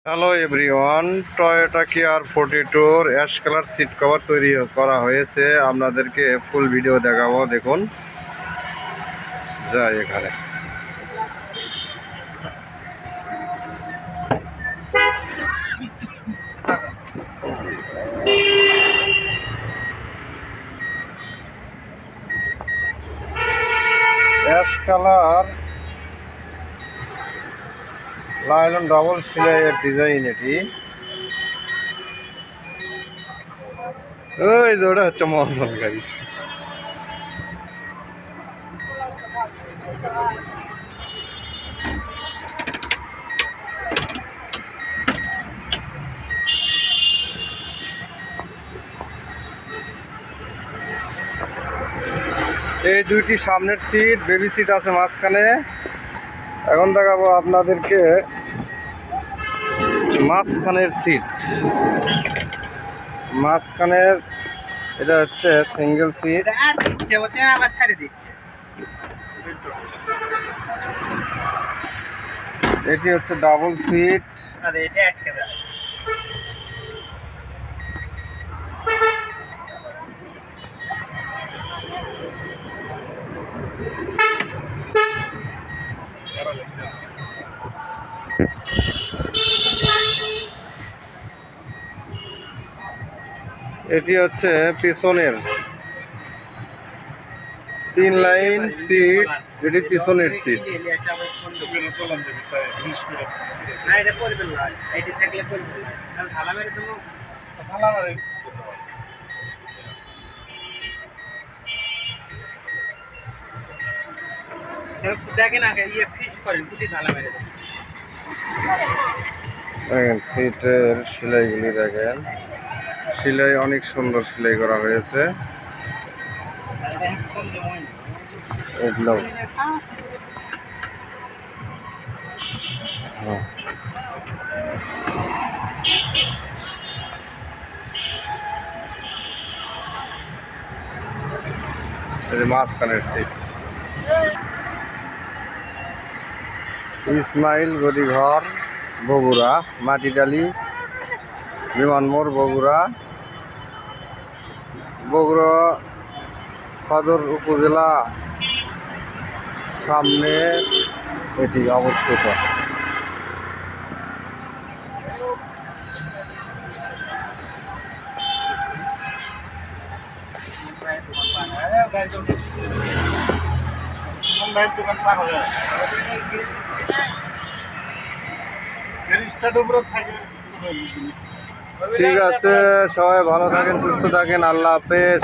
Hello everyone, Toyota care 42 ash colour seat cover তৈরি করা হয়েছে। আপনাদেরকে ফুল ভিডিও দেখাবো। দেখুন, যাই এখানে অ্যাশ কালার লাইলন ডাবল সেলাইয়ের ডিজাইন। এটি ওই যে ওটা হচ্ছে মহাজন গাড়ি। এই দুইটি সামনের সিট, বেবি সিট আছে মাঝখানে। এখন দেখাবো আপনাদেরকে মাঝখানের সিট। মাঝখানের এটা হচ্ছে সিঙ্গেল সিট। এটি হচ্ছে ডাবল সিট। এটি হচ্ছে পিছনের 3 লাইন সিট। এটি পিছনের সিট। দেখেন সিটের সেলাইগুলি দেখেন, সেলাই অনেক সুন্দর সেলাই করা হয়েছে। এগুলো মাঝখানের সিট। ইসমাইল গদিঘর, বগুড়া, মাটিডালি, বিমানমোড়, বগুড়া। বগুড়া সদর উপজেলা সামনে এটি অবস্থিত। ঠিক আছে, সবাই ভালো থাকেন, সুস্থ থাকেন, আল্লাহ হাফেজ।